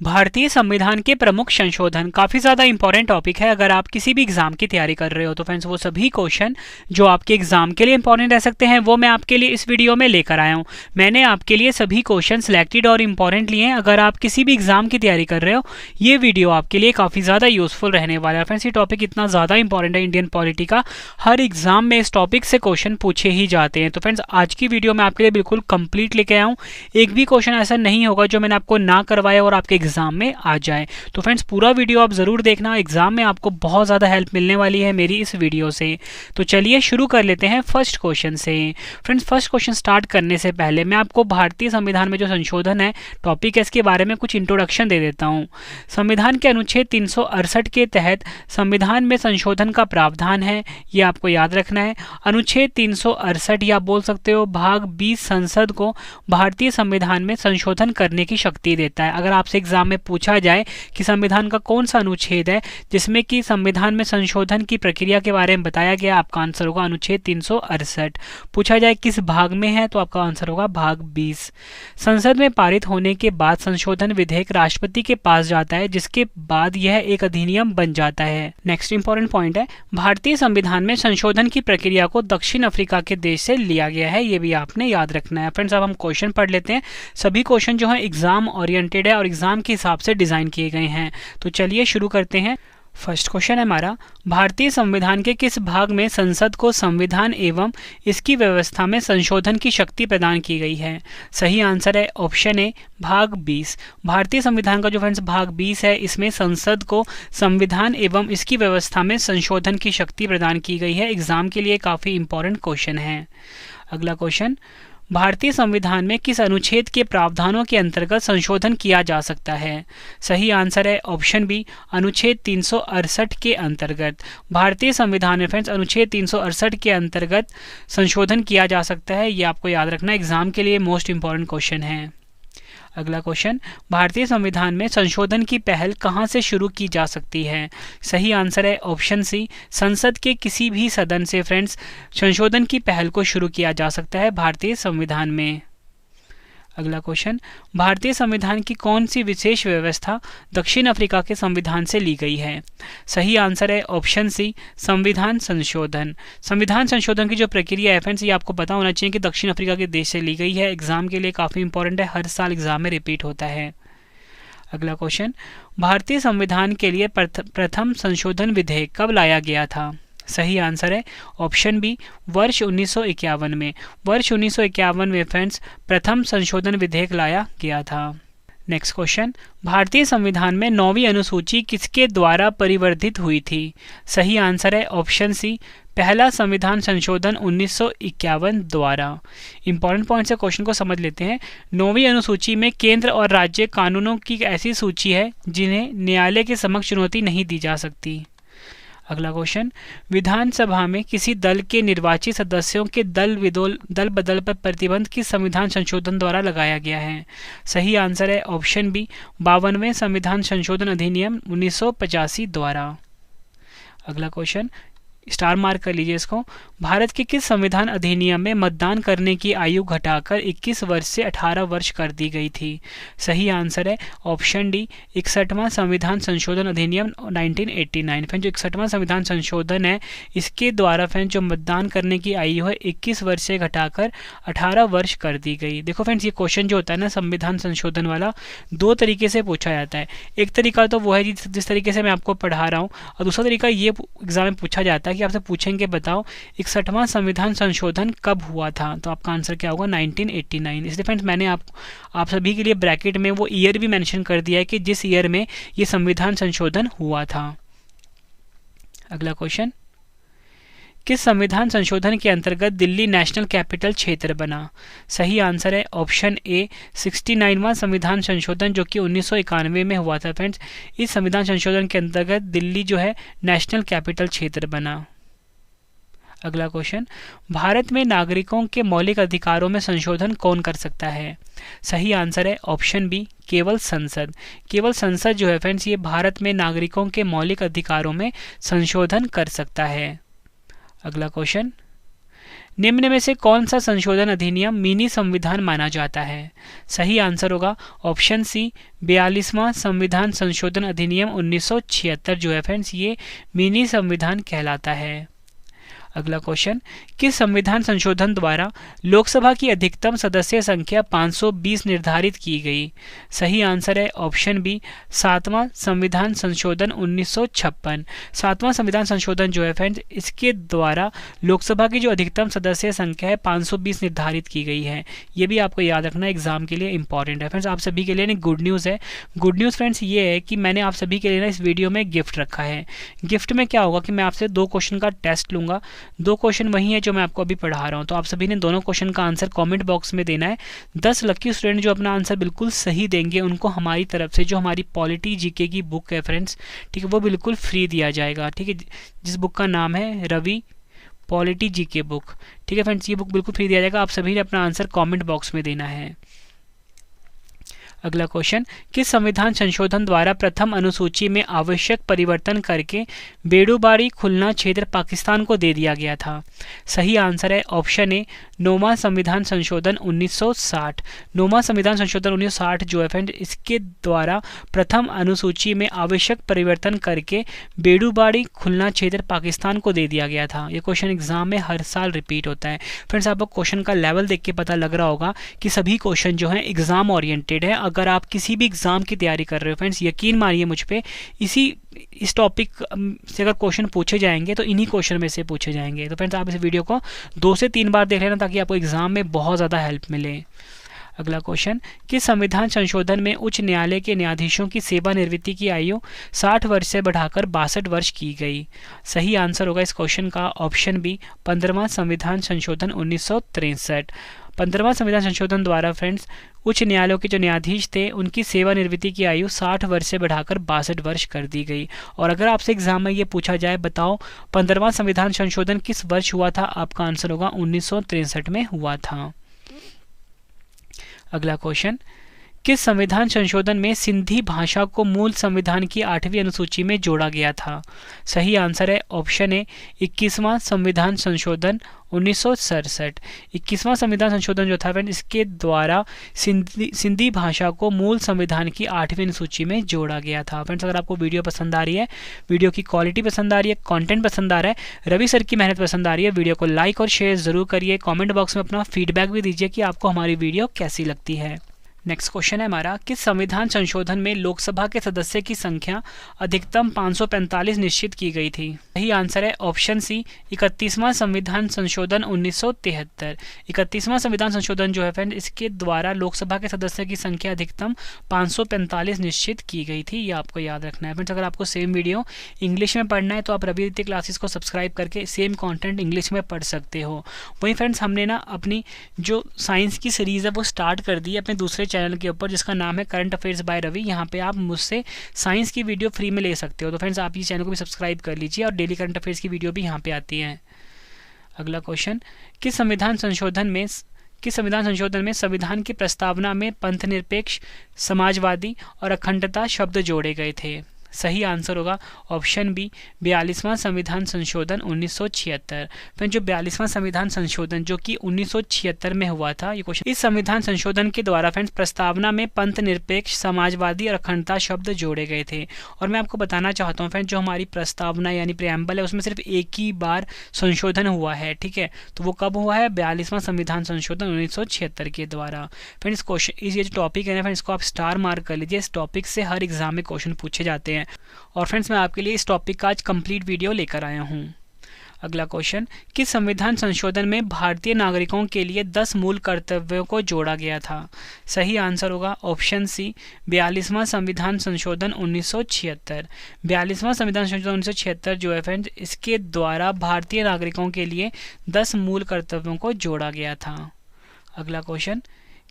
भारतीय संविधान के प्रमुख संशोधन काफ़ी ज़्यादा इंपॉर्टेंट टॉपिक है। अगर आप किसी भी एग्जाम की तैयारी कर रहे हो तो फ्रेंड्स वो सभी क्वेश्चन जो आपके एग्जाम के लिए इंपॉर्टेंट रह सकते हैं वो मैं आपके लिए इस वीडियो में लेकर आया हूँ। मैंने आपके लिए सभी क्वेश्चन सिलेक्टेड और इंपॉर्टेंट लिए हैं। अगर आप किसी भी एग्जाम की तैयारी कर रहे हो ये वीडियो आपके लिए काफ़ी ज़्यादा यूजफुल रहने वाला है। फ्रेंड्स ये टॉपिक इतना ज़्यादा इंपॉर्टेंट है इंडियन पॉलिटी का, हर एग्जाम में इस टॉपिक से क्वेश्चन पूछे ही जाते हैं। तो फ्रेंड्स आज की वीडियो में आपके लिए बिल्कुल कंप्लीट लेके आया हूँ। एक भी क्वेश्चन ऐसा नहीं होगा जो मैंने आपको ना करवाया और आपके एग्जाम में आ जाए। तो फ्रेंड्स पूरा वीडियो आप जरूर देखना, एग्जाम में आपको बहुत ज़्यादा हेल्प मिलने वाली है मेरी इस वीडियो से। तो चलिए शुरू कर लेते हैं फर्स्ट क्वेश्चन से। फ्रेंड्स फर्स्ट क्वेश्चन स्टार्ट करने से पहले मैं आपको भारतीय संविधान में जो संशोधन है टॉपिक है इसके बारे में कुछ इंट्रोडक्शन दे देता हूँ। संविधान के अनुच्छेद 368 के तहत संविधान में संशोधन का प्रावधान है, ये आपको याद रखना है। अनुच्छेद 368 या बोल सकते हो भाग 20 संसद को भारतीय संविधान में संशोधन करने की शक्ति देता है। अगर आपसे एग्जाम में पूछा जाए कि संविधान का कौन सा अनुच्छेद है जिसमें कि संविधान में संशोधन की प्रक्रिया के बारे में बताया गया, आपका आंसर होगा अनुच्छेद 368। पूछा जाए किस भाग में है तो आपका आंसर होगा भाग 20। संसद में पारित होने के बाद संशोधन विधेयक राष्ट्रपति के पास जाता है जिसके बाद यह एक अधिनियम बन जाता है। नेक्स्ट इंपॉर्टेंट पॉइंट है, भारतीय संविधान में संशोधन की प्रक्रिया को दक्षिण अफ्रीका के देश से लिया गया है, ये भी आपने याद रखना है। फ्रेंड्स अब हम क्वेश्चन पढ़ लेते हैं। सभी क्वेश्चन जो है एग्जाम ओरिएंटेड है और एग्जाम के हिसाब से डिजाइन किए गए हैं। तो चलिए शुरू करते हैं। फर्स्ट क्वेश्चन है हमारा, भारतीय संविधान के किस भाग में संसद को संविधान एवं इसकी व्यवस्था में संशोधन की शक्ति प्रदान की गई है? सही आंसर है ऑप्शन ए भाग 20। भारतीय संविधान का जो फ्रेंड्स भाग 20 है इसमें संसद को संविधान एवं इसकी व्यवस्था में संशोधन की शक्ति प्रदान की गई है। एग्जाम के लिए काफी इंपॉर्टेंट क्वेश्चन है। अगला क्वेश्चन, भारतीय संविधान में किस अनुच्छेद के प्रावधानों के अंतर्गत संशोधन किया जा सकता है? सही आंसर है ऑप्शन बी अनुच्छेद 368 के अंतर्गत। भारतीय संविधान में फ्रेंड्स अनुच्छेद 368 के अंतर्गत संशोधन किया जा सकता है, ये आपको याद रखना, एग्जाम के लिए मोस्ट इंपॉर्टेंट क्वेश्चन है। अगला क्वेश्चन, भारतीय संविधान में संशोधन की पहल कहां से शुरू की जा सकती है? सही आंसर है ऑप्शन सी संसद के किसी भी सदन से फ्रेंड्स संशोधन की पहल को शुरू किया जा सकता है भारतीय संविधान में। अगला क्वेश्चन, भारतीय संविधान की कौन सी विशेष व्यवस्था दक्षिण अफ्रीका के संविधान से ली गई है? सही आंसर है ऑप्शन सी संविधान संशोधन। संविधान संशोधन की जो प्रक्रिया है फ्रेंड्स ये आपको पता होना चाहिए कि दक्षिण अफ्रीका के देश से ली गई है। एग्जाम के लिए काफ़ी इंपॉर्टेंट है, हर साल एग्जाम में रिपीट होता है। अगला क्वेश्चन, भारतीय संविधान के लिए प्रथम संशोधन विधेयक कब लाया गया था? सही आंसर है ऑप्शन बी वर्ष 1951 में। वर्ष 1951 में फ्रेंड्स प्रथम संशोधन विधेयक लाया गया था। नेक्स्ट क्वेश्चन, भारतीय संविधान में 9वीं अनुसूची किसके द्वारा परिवर्धित हुई थी? सही आंसर है ऑप्शन सी पहला संविधान संशोधन 1951 द्वारा। इंपॉर्टेंट पॉइंट से क्वेश्चन को समझ लेते हैं। 9वीं अनुसूची में केंद्र और राज्य कानूनों की ऐसी सूची है जिन्हें न्यायालय के समक्ष चुनौती नहीं दी जा सकती। अगला क्वेश्चन, विधानसभा में किसी दल के निर्वाचित सदस्यों के दल बदल पर प्रतिबंध किस संविधान संशोधन द्वारा लगाया गया है? सही आंसर है ऑप्शन बी 52वें संविधान संशोधन अधिनियम 1985 द्वारा। अगला क्वेश्चन, स्टार मार्क कर लीजिए इसको। भारत के किस संविधान अधिनियम में मतदान करने की आयु घटाकर 21 वर्ष से 18 वर्ष कर दी गई थी? सही आंसर है ऑप्शन डी 61वां संविधान संशोधन अधिनियम 1989। फ्रेंड जो 61वां संविधान संशोधन है इसके द्वारा फ्रेंड जो मतदान करने की आयु है 21 वर्ष से घटाकर 18 वर्ष कर दी गई। देखो फ्रेंड्स ये क्वेश्चन जो होता है ना संविधान संशोधन वाला दो तरीके से पूछा जाता है। एक तरीका तो वो है जिस तरीके से मैं आपको पढ़ा रहा हूँ, और दूसरा तरीका ये एग्जाम में पूछा जाता है कि आपसे पूछेंगे बताओ 61वां संविधान संशोधन कब हुआ था? तो आपका आंसर क्या होगा 1989। इसलिए फ्रेंड्स मैंने आप सभी के लिए ब्रैकेट में वो ईयर भी मेंशन कर दिया है कि जिस ईयर में ये संविधान संशोधन हुआ था। अगला क्वेश्चन, किस संविधान संशोधन के अंतर्गत दिल्ली नेशनल कैपिटल क्षेत्र बना? सही आंसर है ऑप्शन ए 69वां संविधान संशोधन जो कि 1991 में हुआ था। फ्रेंड्स इस संविधान संशोधन के अंतर्गत दिल्ली जो है नेशनल कैपिटल क्षेत्र बना। अगला क्वेश्चन, भारत में नागरिकों के मौलिक अधिकारों में संशोधन कौन कर सकता है? सही आंसर है ऑप्शन बी केवल संसद। केवल संसद जो है फ्रेंड्स ये भारत में नागरिकों के मौलिक अधिकारों में संशोधन कर सकता है। अगला क्वेश्चन, निम्न में से कौन सा संशोधन अधिनियम मिनी संविधान माना जाता है? सही आंसर होगा ऑप्शन सी 42वां संविधान संशोधन अधिनियम 1976 जो है फ्रेंड्स ये मिनी संविधान कहलाता है। अगला क्वेश्चन, किस संविधान संशोधन द्वारा लोकसभा की अधिकतम सदस्य संख्या 520 निर्धारित की गई? सही आंसर है ऑप्शन बी 7वां संविधान संशोधन 1956। 7वां संविधान संशोधन जो है फ्रेंड्स इसके द्वारा लोकसभा की जो अधिकतम सदस्य संख्या है 520 निर्धारित की गई है। ये भी आपको याद रखना एग्जाम के लिए इंपॉर्टेंट है फ्रेंड्स। आप सभी के लिए गुड न्यूज़ है। गुड न्यूज़ फ्रेंड्स ये है कि मैंने आप सभी के लिए इस वीडियो में गिफ्ट रखा है। गिफ्ट में क्या होगा कि मैं आपसे 2 क्वेश्चन का टेस्ट लूंगा। 2 क्वेश्चन वही है जो मैं आपको अभी पढ़ा रहा हूं, तो आप सभी ने दोनों क्वेश्चन का आंसर कमेंट बॉक्स में देना है। 10 लकी स्टूडेंट जो अपना आंसर बिल्कुल सही देंगे उनको हमारी तरफ से जो हमारी पॉलिटी जीके की बुक है फ्रेंड्स, ठीक है, वो बिल्कुल फ्री दिया जाएगा। ठीक है, जिस बुक का नाम है रवि पॉलिटी जीके बुक। ठीक है फ्रेंड्स, ये बुक बिल्कुल फ्री दिया जाएगा। आप सभी ने अपना आंसर कॉमेंट बॉक्स में देना है। अगला क्वेश्चन, किस संविधान संशोधन द्वारा प्रथम अनुसूची में आवश्यक परिवर्तन करके बेड़ूबाड़ी खुलना क्षेत्र पाकिस्तान को दे दिया गया था? सही आंसर है ऑप्शन ए 9वां संविधान संशोधन 1960। 9वां संविधान संशोधन 1960 जो है फ्रेंड इसके द्वारा प्रथम अनुसूची में आवश्यक परिवर्तन करके बेड़ूबाड़ी खुलना क्षेत्र पाकिस्तान को दे दिया गया था। ये क्वेश्चन एग्जाम में हर साल रिपीट होता है फ्रेंड्स। आपको क्वेश्चन का लेवल देख के पता लग रहा होगा कि सभी क्वेश्चन जो है एग्जाम ओरिएंटेड है। अगर आप किसी भी एग्जाम की तैयारी कर रहे हो फ्रेंड्स, यकीन मानिए मुझ पे, इस टॉपिक से अगर क्वेश्चन पूछे जाएंगे तो इन्हीं क्वेश्चन में से पूछे जाएंगे। तो फ्रेंड्स आप इस वीडियो को 2 से 3 बार देख लेना ताकि आपको एग्जाम में बहुत ज़्यादा हेल्प मिले। अगला क्वेश्चन, किस संविधान संशोधन में उच्च न्यायालय के न्यायाधीशों की सेवानिवृत्ति की आयु 60 वर्ष से बढ़ाकर 62 वर्ष की गई? सही आंसर होगा इस क्वेश्चन का ऑप्शन बी 15वां संविधान संशोधन 1963। 15वां संविधान संशोधन द्वारा फ्रेंड्स उच्च न्यायालयों के जो न्यायाधीश थे उनकी सेवानिवृत्ति की आयु 60 वर्ष से बढ़ाकर 62 वर्ष कर दी गई। और अगर आपसे एग्जाम में ये पूछा जाए बताओ 15वां संविधान संशोधन किस वर्ष हुआ था, आपका आंसर होगा 1963 में हुआ था। अगला क्वेश्चन, किस संविधान संशोधन में सिंधी भाषा को मूल संविधान की 8वीं अनुसूची में जोड़ा गया था? सही आंसर है ऑप्शन ए 21वां संविधान संशोधन 1967। 21वां संविधान संशोधन जो था फ्रेंड इसके द्वारा सिंधी भाषा को मूल संविधान की 8वीं अनुसूची में जोड़ा गया था। फ्रेंड्स अगर आपको वीडियो पसंद आ रही है, वीडियो की क्वालिटी पसंद आ रही है, कंटेंट पसंद आ रहा है, रवि सर की मेहनत पसंद आ रही है, वीडियो को लाइक और शेयर जरूर करिए। कमेंट बॉक्स में अपना फीडबैक भी दीजिए कि आपको हमारी वीडियो कैसी लगती है। नेक्स्ट क्वेश्चन है हमारा, किस संविधान संशोधन में लोकसभा के सदस्य की संख्या अधिकतम 545 निश्चित की गई थी? सही आंसर है ऑप्शन सी 31वां संविधान संशोधन 1973। 31वां संविधान संशोधन जो है फ्रेंड इसके द्वारा लोकसभा के सदस्य की संख्या अधिकतम 545 निश्चित की गई थी। ये आपको याद रखना है फ्रेंड्स। अगर आपको सेम वीडियो इंग्लिश में पढ़ना है तो आप रवि रीति क्लासेस को सब्सक्राइब करके सेम कॉन्टेंट इंग्लिश में पढ़ सकते हो। वहीं फ्रेंड्स हमने ना अपनी जो साइंस की सीरीज़ है वो स्टार्ट कर दी है अपने दूसरे चैनल के ऊपर जिसका नाम है करंट अफेयर्स बाय रवि। यहाँ पे आप मुझसे साइंस की वीडियो फ्री में ले सकते हो। तो फ्रेंड्स आप इस चैनल को भी सब्सक्राइब कर लीजिए और डेली करंट अफेयर्स की वीडियो भी यहाँ पे आती है। अगला क्वेश्चन, किस संविधान संशोधन में संविधान की प्रस्तावना में पंथनिरपेक्ष, समाजवादी और अखंडता शब्द जोड़े गए थे? सही आंसर होगा ऑप्शन बी 42वां संविधान संशोधन 1976। फिर जो 42वां संविधान संशोधन जो कि 1976 में हुआ था ये क्वेश्चन, इस संविधान संशोधन के द्वारा फ्रेंड्स प्रस्तावना में पंथ निरपेक्ष, समाजवादी और अखंडता शब्द जोड़े गए थे। और मैं आपको बताना चाहता हूँ फ्रेंड्स जो हमारी प्रस्तावना यानी प्रेम्बल है उसमें सिर्फ एक ही बार संशोधन हुआ है। ठीक है, तो वो कब हुआ है? 42वां संविधान संशोधन 1976 के द्वारा। फ्रेंड्स क्वेश्चन ये जो टॉपिक है ना फ्रेंड्स इसको आप स्टार मार्क कर लीजिए। इस टॉपिक से हर एग्जाम में क्वेश्चन पूछे जाते हैं। और फ्रेंड्स मैं आपके लिए इस टॉपिक का आज कंप्लीट वीडियो लेकर आया हूं। अगला क्वेश्चन, किस संविधान संशोधन में भारतीय नागरिकों के लिए 10 मूल कर्तव्यों को जोड़ा गया था? सही आंसर होगा ऑप्शन सी 42वां संविधान संशोधन 1976। 42वां संविधान संशोधन 1976 जो है फ्रेंड्स इसके द्वारा भारतीय नागरिकों के लिए 10 मूल कर्तव्यों को जोड़ा गया था। अगला क्वेश्चन,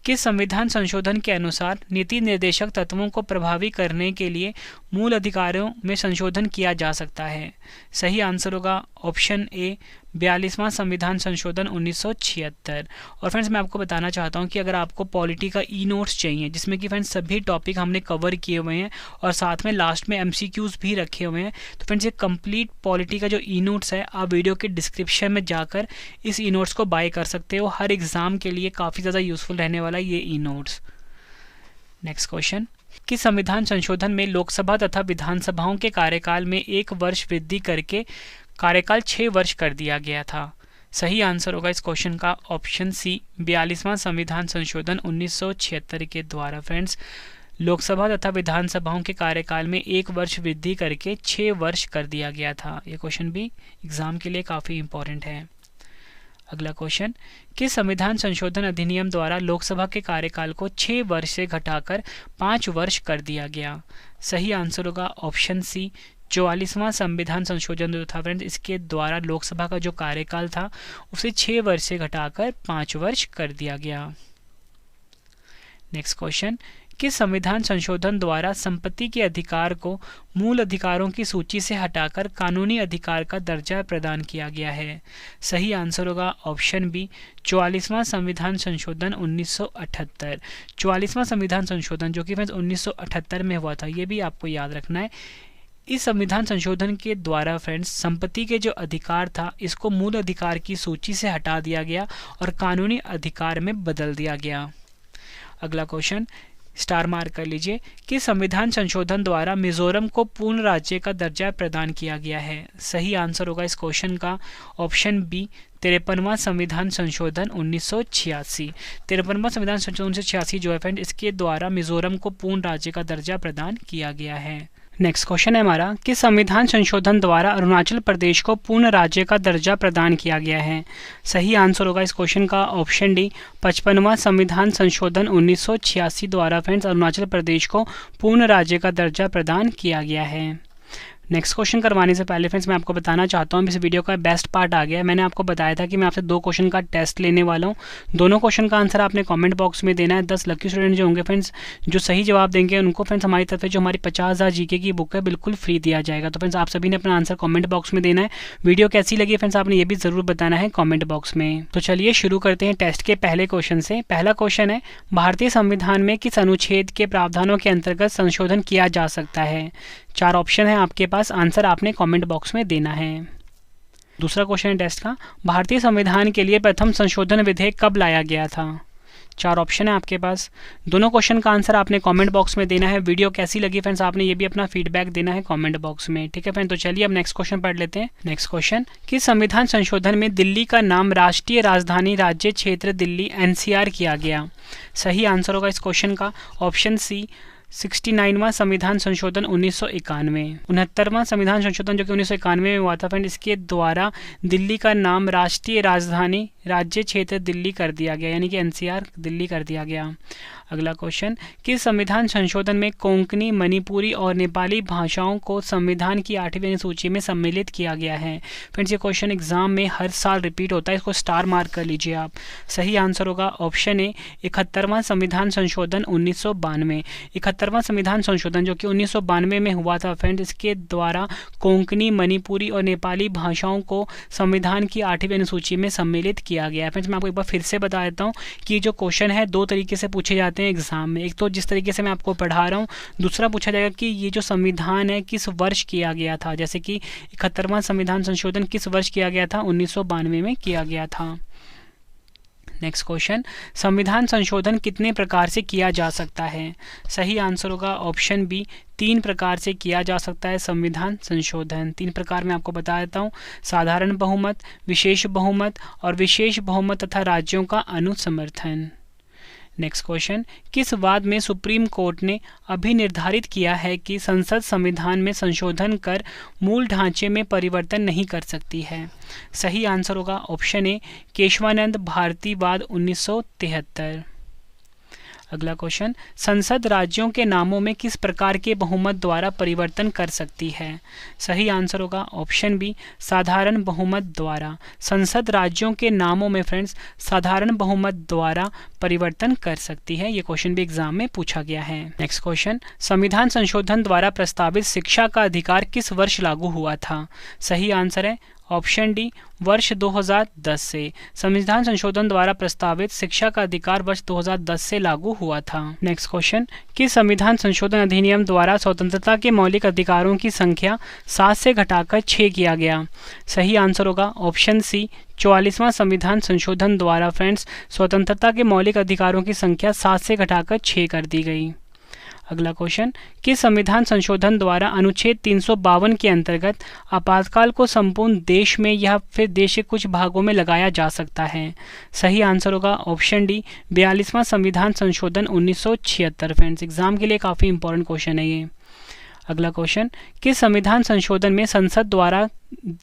किस संविधान संशोधन के अनुसार नीति निर्देशक तत्वों को प्रभावी करने के लिए मूल अधिकारों में संशोधन किया जा सकता है? सही आंसर होगा ऑप्शन ए 42वां संविधान संशोधन 1976। और फ्रेंड्स मैं आपको बताना चाहता हूं कि अगर आपको पॉलिटी का ई नोट्स चाहिए जिसमें कि फ्रेंड्स सभी टॉपिक हमने कवर किए हुए हैं और साथ में लास्ट में MCQs भी रखे हुए हैं, तो फ्रेंड्स ये कंप्लीट पॉलिटी का जो ई नोट्स है आप वीडियो के डिस्क्रिप्शन में जाकर इस ई नोट्स को बाय कर सकते हो। हर एग्जाम के लिए काफ़ी ज़्यादा यूजफुल रहने वाला ये ई नोट्स। नेक्स्ट क्वेश्चन, कि संविधान संशोधन में लोकसभा तथा विधानसभाओं के कार्यकाल में 1 वर्ष वृद्धि करके कार्यकाल 6 वर्ष कर दिया गया था? सही आंसर होगा इस क्वेश्चन का ऑप्शन सी 42वां संविधान संशोधन 1976 के द्वारा। फ्रेंड्स लोकसभा तथा विधानसभाओं के कार्यकाल में 1 वर्ष वृद्धि करके 6 वर्ष कर दिया गया था। ये क्वेश्चन भी एग्जाम के लिए काफ़ी इंपॉर्टेंट है। अगला क्वेश्चन, किस संविधान संशोधन अधिनियम द्वारा लोकसभा के कार्यकाल को 6 वर्ष से घटाकर 5 वर्ष कर दिया गया? सही आंसर होगा ऑप्शन सी 44वां संविधान संशोधन जो था फ्रेंड्स इसके द्वारा लोकसभा का जो कार्यकाल था उसे 6 वर्ष से घटाकर 5 वर्ष कर दिया गया। नेक्स्ट क्वेश्चन, किस संविधान संशोधन द्वारा संपत्ति के अधिकार को मूल अधिकारों की सूची से हटाकर कानूनी अधिकार का दर्जा प्रदान किया गया है? सही आंसर होगा ऑप्शन बी 44वां संविधान संशोधन 1978। 44वां संविधान संशोधन जो कि फ्रेंड्स 1978 में हुआ था, ये भी आपको याद रखना है। इस संविधान संशोधन के द्वारा फ्रेंड्स संपत्ति के जो अधिकार था इसको मूल अधिकार की सूची से हटा दिया गया और कानूनी अधिकार में बदल दिया गया। अगला क्वेश्चन स्टार मार्क कर लीजिए, कि संविधान संशोधन द्वारा मिजोरम को पूर्ण राज्य का दर्जा प्रदान किया गया है? सही आंसर होगा इस क्वेश्चन का ऑप्शन बी 53वां संविधान संशोधन 1986। 53वां संविधान संशोधन 1986 जो है फ्रेंड इसके द्वारा मिजोरम को पूर्ण राज्य का दर्जा प्रदान किया गया है। नेक्स्ट क्वेश्चन है हमारा, कि संविधान संशोधन द्वारा अरुणाचल प्रदेश को पूर्ण राज्य का दर्जा प्रदान किया गया है? सही आंसर होगा इस क्वेश्चन का ऑप्शन डी 55वां संविधान संशोधन 1986 द्वारा फ्रेंड्स अरुणाचल प्रदेश को पूर्ण राज्य का दर्जा प्रदान किया गया है। नेक्स्ट क्वेश्चन करवाने से पहले फ्रेंड्स मैं आपको बताना चाहता हूँ इस वीडियो का बेस्ट पार्ट आ गया है। मैंने आपको बताया था कि मैं आपसे 2 क्वेश्चन का टेस्ट लेने वाला हूँ। दोनों क्वेश्चन का आंसर आपने कमेंट बॉक्स में देना है। 10 लकी स्टूडेंट जो होंगे फ्रेंड्स जो सही जवाब देंगे उनको फ्रेंड्स हमारी तरफ से जो हमारी 50,000 जीके की बुक है बिल्कुल फ्री दिया जाएगा। तो फ्रेंड्स आप सभी ने अपना आंसर कॉमेंट बॉक्स में देना है। वीडियो कैसी लगी फ्रेंड्स आपने ये भी ज़रूर बताना है कॉमेंट बॉक्स में। तो चलिए शुरू करते हैं टेस्ट के पहले क्वेश्चन से। पहला क्वेश्चन है, भारतीय संविधान में किस अनुच्छेद के प्रावधानों के अंतर्गत संशोधन किया जा सकता है? 4 ऑप्शन है आपके पास, आंसर आपने कमेंट बॉक्स में देना है। दूसरा क्वेश्चन है टेस्ट का, भारतीय संविधान के लिए प्रथम संशोधन विधेयक कब लाया गया था? 4 ऑप्शन है आपके पास। दोनों क्वेश्चन का आंसर आपने कमेंट बॉक्स में देना है। वीडियो कैसी लगी फ्रेंड्स आपने ये भी अपना फीडबैक देना है कमेंट बॉक्स में, ठीक है फ्रेंड। तो चलिए अब नेक्स्ट क्वेश्चन पढ़ लेते हैं। नेक्स्ट क्वेश्चन, किस संविधान संशोधन में दिल्ली का नाम राष्ट्रीय राजधानी राज्य क्षेत्र दिल्ली NCR किया गया? सही आंसर होगा इस क्वेश्चन का ऑप्शन सी 69वां संविधान संशोधन 1991। 69वां संविधान संशोधन जो कि 1991 में हुआ था फ्रेंड इसके द्वारा दिल्ली का नाम राष्ट्रीय राजधानी राज्य क्षेत्र दिल्ली कर दिया गया, यानी कि NCR दिल्ली कर दिया गया। अगला क्वेश्चन, किस संविधान संशोधन में कोंकणी, मणिपुरी और नेपाली भाषाओं को संविधान की 8वीं अनुसूची में सम्मिलित किया गया है? फ्रेंड्स ये क्वेश्चन एग्जाम में हर साल रिपीट होता है, इसको स्टार मार्क कर लीजिए आप। सही आंसर होगा ऑप्शन ए 71वां संविधान संशोधन 1992। 71वां संविधान संशोधन जो कि 1992 में हुआ था फ्रेंड इसके द्वारा कोंकणी, मणिपुरी और नेपाली भाषाओं को संविधान की 8वीं अनुसूची में सम्मिलित किया गया है। फ्रेंड्स मैं आपको एक बार फिर से बता देता हूँ कि जो क्वेश्चन है 2 तरीके से पूछे जाते हैं एग्जाम में। एक तो जिस तरीके से मैं आपको पढ़ा रहा हूँ, दूसरा पूछा जाएगा कि ये जो संविधान है किस वर्ष किया गया था, जैसे कि 71वां संविधान संशोधन किस वर्ष किया गया था? 1992 में किया गया था। नेक्स्ट क्वेश्चन, संविधान संशोधन कितने प्रकार से किया जा सकता है? सही आंसर होगा ऑप्शन बी 3 प्रकार से किया जा सकता है संविधान संशोधन। 3 प्रकार मैं आपको बता देता हूँ, साधारण बहुमत, विशेष बहुमत और विशेष बहुमत तथा राज्यों का अनुसमर्थन। नेक्स्ट क्वेश्चन, किस वाद में सुप्रीम कोर्ट ने अभी निर्धारित किया है कि संसद संविधान में संशोधन कर मूल ढांचे में परिवर्तन नहीं कर सकती है? सही आंसर होगा ऑप्शन ए केशवानंद भारती वाद 1973। अगला क्वेश्चन, संसद राज्यों के नामों में किस प्रकार के बहुमत द्वारा परिवर्तन कर सकती है? सही आंसर होगा ऑप्शन बी, साधारण बहुमत द्वारा। संसद राज्यों के नामों में फ्रेंड्स साधारण बहुमत द्वारा परिवर्तन कर सकती है। ये क्वेश्चन भी एग्जाम में पूछा गया है। नेक्स्ट क्वेश्चन, संविधान संशोधन द्वारा प्रस्तावित शिक्षा का अधिकार किस वर्ष लागू हुआ था? सही आंसर है ऑप्शन डी, वर्ष 2010 से। संविधान संशोधन द्वारा प्रस्तावित शिक्षा का अधिकार वर्ष 2010 से लागू हुआ था। नेक्स्ट क्वेश्चन, किस संविधान संशोधन अधिनियम द्वारा स्वतंत्रता के मौलिक अधिकारों की संख्या 7 से घटाकर 6 किया गया? सही आंसर होगा ऑप्शन सी, 44वां संविधान संशोधन द्वारा फ्रेंड्स स्वतंत्रता के मौलिक अधिकारों की संख्या 7 से घटाकर 6 कर दी गई। अगला क्वेश्चन, किस संविधान संशोधन द्वारा अनुच्छेद 352 के अंतर्गत आपातकाल को संपूर्ण देश में या फिर देश के कुछ भागों में लगाया जा सकता है? सही आंसर होगा ऑप्शन डी, 42वां संविधान संशोधन 1976। फ्रेंड्स एग्जाम के लिए काफ़ी इंपॉर्टेंट क्वेश्चन है ये। अगला क्वेश्चन, किस संविधान संशोधन में संसद द्वारा